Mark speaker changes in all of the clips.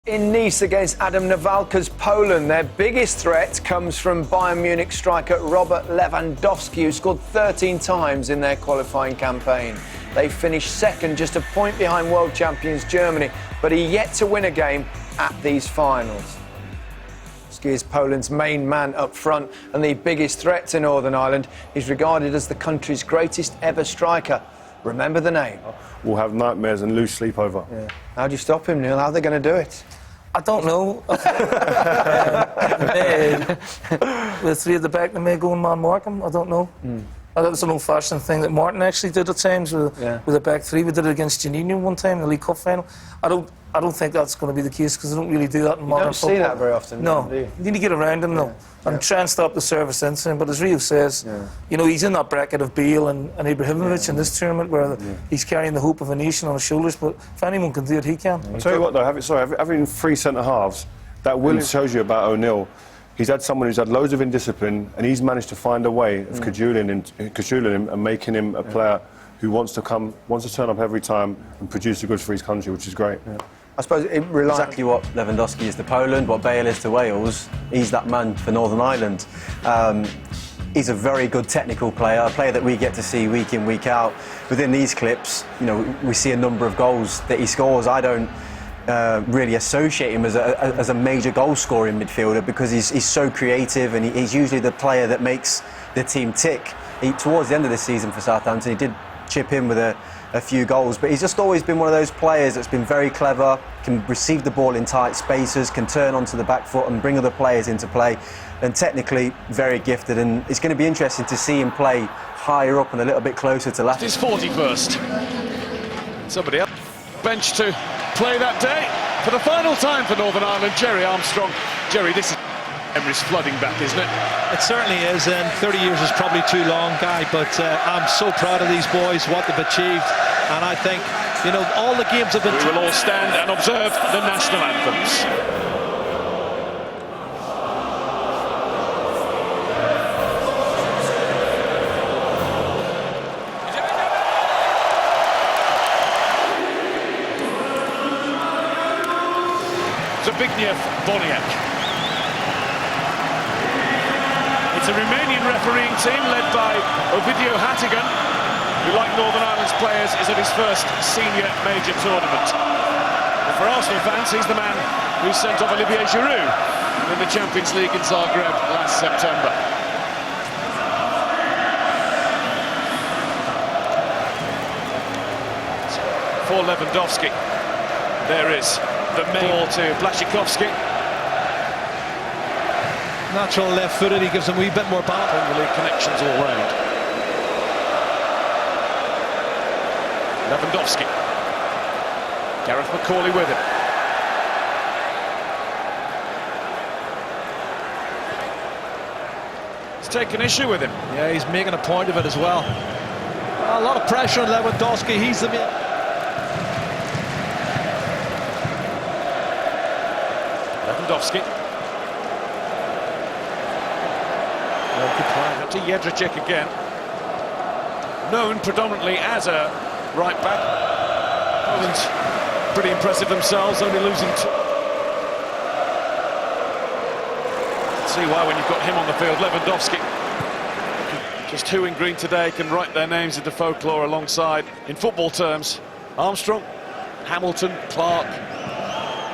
Speaker 1: In Nice against Adam Nawalka's Poland, their biggest threat comes from Bayern Munich striker Robert Lewandowski, who scored 13 times in their qualifying campaign. They finished second, just a point behind world champions Germany, but are yet to win a game at these finals. Lewandowski is Poland's main man up front and the biggest threat to Northern Ireland. He's regarded as the country's greatest ever striker. Remember the name.
Speaker 2: We'll have nightmares and lose sleep over.
Speaker 1: Yeah. How do you stop him, Neil? How are they going to do it?
Speaker 3: I don't know. With three at the back, they may go and man-mark him. I don't know. That's an old-fashioned thing that Martin actually did at times with a back three. We did it against Juninho one time in the League Cup final. I don't think that's going to be the case because they don't really do that in modern football.
Speaker 1: You don't see that very often.
Speaker 3: No, you need to get around him though and try and stop the service into him. But as Rio says, you know, he's in that bracket of Bale and Ibrahimovic in this tournament where he's carrying the hope of a nation on his shoulders. But if anyone can do it, he can.
Speaker 2: I'll tell you what though, having three centre halves, that really shows you about O'Neill. He's had someone who's had loads of indiscipline, and he's managed to find a way of cajoling him and making him a player who wants to turn up every time and produce the goods for his country, which is great.
Speaker 1: I suppose it relies
Speaker 4: exactly what Lewandowski is to Poland, what Bale is to Wales. He's that man for Northern Ireland. He's a very good technical player, a player that we get to see week in, week out. Within these clips, you know, we see a number of goals that he scores. I don't really associate him as a major goal scoring midfielder because he's so creative and he's usually the player that makes the team tick. Towards the end of the season for Southampton, he did chip in with a few goals, but he's just always been one of those players that's been very clever, can receive the ball in tight spaces, can turn onto the back foot and bring other players into play, and technically very gifted. And it's going to be interesting to see him play higher up and a little bit closer to left.
Speaker 5: His 41st. Somebody else bench to play that day for the final time for Northern Ireland. Gerry Armstrong. Gerry, this is Emery's flooding back, isn't it?
Speaker 6: It certainly is, and 30 years is probably too long, Guy, but I'm so proud of these boys, what they've achieved, and I think, you know, all the games have been...
Speaker 5: We will all stand and observe the national anthems. Zbigniew Boniek. It's a Romanian refereeing team led by Ovidiu Hatigan, who, like Northern Ireland's players, is at his first senior major tournament. And for Arsenal fans, he's the man who sent off Olivier Giroud in the Champions League in Zagreb last September. For Lewandowski, there is the ball to Błaszczykowski.
Speaker 6: Natural left-footed, he gives them a wee bit more balance.
Speaker 5: Premier League connections all round. Lewandowski. Gareth McCauley with him. He's taken issue with him.
Speaker 6: Yeah, he's making a point of it as well. A lot of pressure on Lewandowski, he's the man.
Speaker 5: Lewandowski. To Jedrzejczyk again. Known predominantly as a right back. Poland's pretty impressive themselves, only losing two. See why when you've got him on the field, Lewandowski. Just who in green today can write their names into folklore alongside, in football terms, Armstrong, Hamilton, Clark,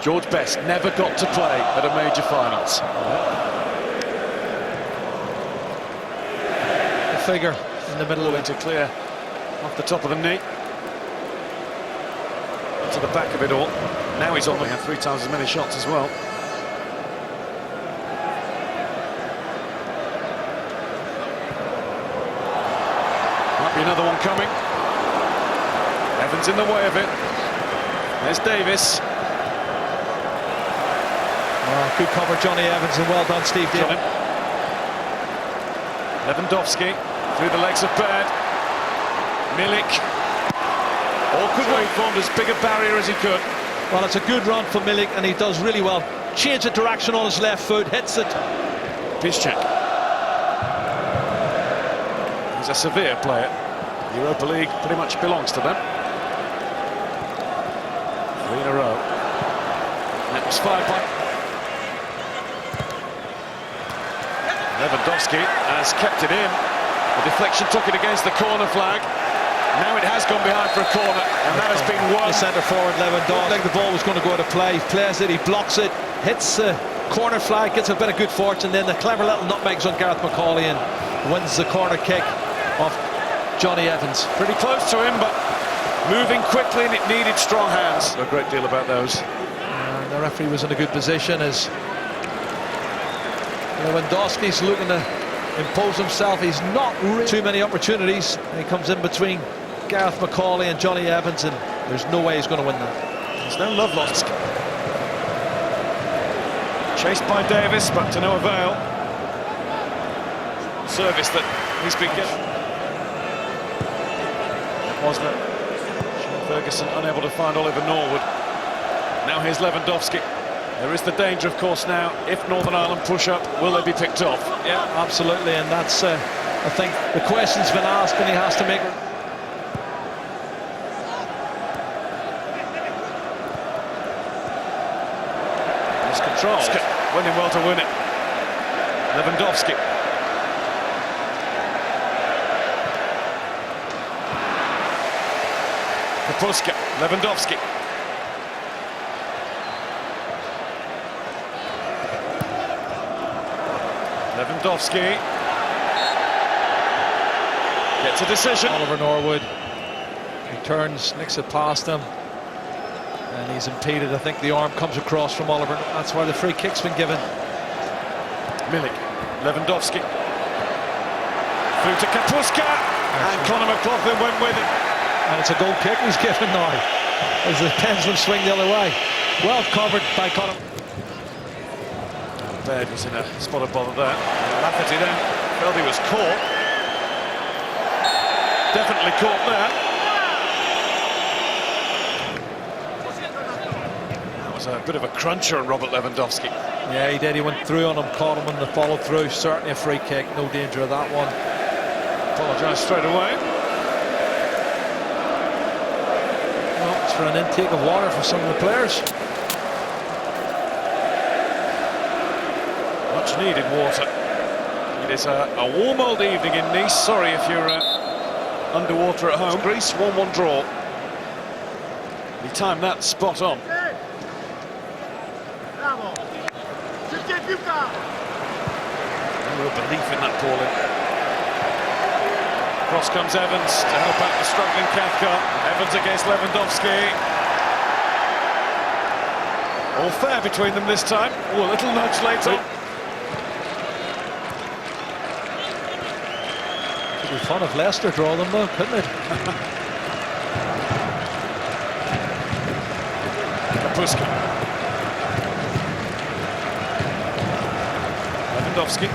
Speaker 5: George Best never got to play at a major finals.
Speaker 6: Figure in the middle of it
Speaker 5: to clear off the top of the knee to the back of it all. Now he's on. He had 3 times as many shots as well. Might be another one coming. Evans in the way of it. There's Davis.
Speaker 6: Oh, good cover, Johnny Evans, and well done, Steve.
Speaker 5: Lewandowski through the legs of Bird. Milik. Awkward way, formed as big a barrier as he could.
Speaker 6: Well, it's a good run for Milik, and he does really well. Change the direction on his left foot, hits it.
Speaker 5: Piszczek. He's a severe player. Europa League pretty much belongs to them. 3 in a row. Net It's fired by Lewandowski has kept it in. The deflection took it against the corner flag. Now it has gone behind for a corner, and that has been won.
Speaker 6: The centre forward Lewandowski, like the ball was going to go out of play, plays it, he blocks it, hits the corner flag, gets a bit of good fortune, then the clever little nutmegs on Gareth McCauley and wins the corner kick off Johnny Evans.
Speaker 5: Pretty close to him, but moving quickly, and it needed strong hands. A great deal about those.
Speaker 6: And the referee was in a good position as Lewandowski's looking to impose himself. He's not really too many opportunities. He comes in between Gareth McCauley and Johnny Evans, and there's no way he's going to win that.
Speaker 5: There's no love lost. Chased by Davis, but to no avail. Service that he's been given. Wasn't it? Sean Ferguson unable to find Oliver Norwood. Now here's Lewandowski. There is the danger, of course, now, if Northern Ireland push up, will they be picked off?
Speaker 6: Yeah, absolutely, and that's, I think, the question's been asked, and he has to make it.
Speaker 5: It's controlled. Winning well to win it. Lewandowski. Pruszków, Lewandowski. Lewandowski gets a decision.
Speaker 6: Oliver Norwood, he turns, nicks it past him, and he's impeded. I think the arm comes across from Oliver. That's why the free kick's been given.
Speaker 5: Milik, Lewandowski. Through to Pruszków, and Conor McLaughlin went with it.
Speaker 6: And it's a goal kick he's given now, as the pendulum swing the other way. Well covered by Conor.
Speaker 5: Baird was in a spot of bother there. Lafferty then felt he was caught. Definitely caught there. That was a bit of a cruncher on Robert Lewandowski.
Speaker 6: Yeah, he did. He went through on him, caught him in the follow through. Certainly a free kick. No danger of that one.
Speaker 5: Apologised straight away.
Speaker 6: Well, it's for an intake of water for some of the players.
Speaker 5: Much needed water. It is a warm old evening in Nice. Sorry if you're underwater at home. Greece 1-1 draw. He timed that spot on. No real belief in that ball. Cross comes Evans to help out the struggling Cathcart. Evans against Lewandowski. All fair between them this time. Oh, a little nudge later.
Speaker 6: It'd be fun if Leicester draw them though, couldn't it?
Speaker 5: Pruszków. Lewandowski.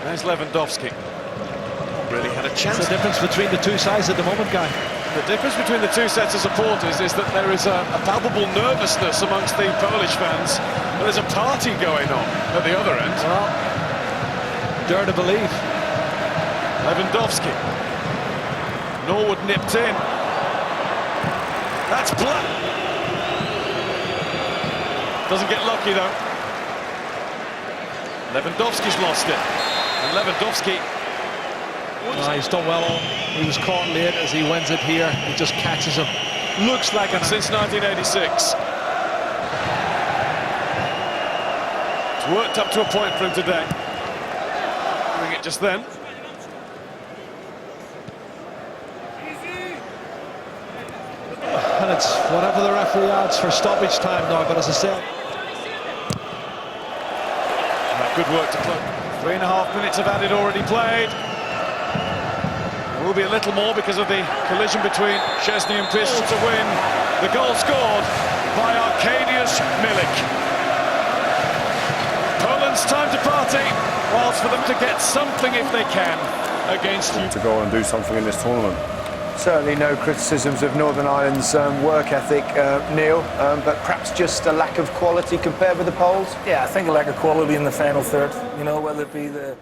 Speaker 5: There's Lewandowski. Really had a chance.
Speaker 6: What's the difference between the two sides at the moment, Guy?
Speaker 5: The difference between the two sets of supporters is that there is a palpable nervousness amongst the Polish fans. But there's a party going on at the other end.
Speaker 6: Well, dare to believe.
Speaker 5: Lewandowski. Norwood nipped in. That's blood. Doesn't get lucky though. Lewandowski's lost it. And Lewandowski.
Speaker 6: He's done well. He was caught late as he wins it here. He just catches him. Looks like it
Speaker 5: since 1986. It's worked up to a point for him today. Doing it just then.
Speaker 6: And it's whatever the referee adds for stoppage time now, but as I said,
Speaker 5: good work to play. 3.5 minutes of added already played. There will be a little more because of the collision between Szczesny and Pistol to win. The goal scored by Arkadiusz Milik. Poland's time to party, whilst for them to get something if they can against you.
Speaker 2: To go and do something in this tournament.
Speaker 1: Certainly no criticisms of Northern Ireland's work ethic, Neil, but perhaps just a lack of quality compared with the Poles?
Speaker 3: Yeah, I think a lack of quality in the final third. You know, whether it be the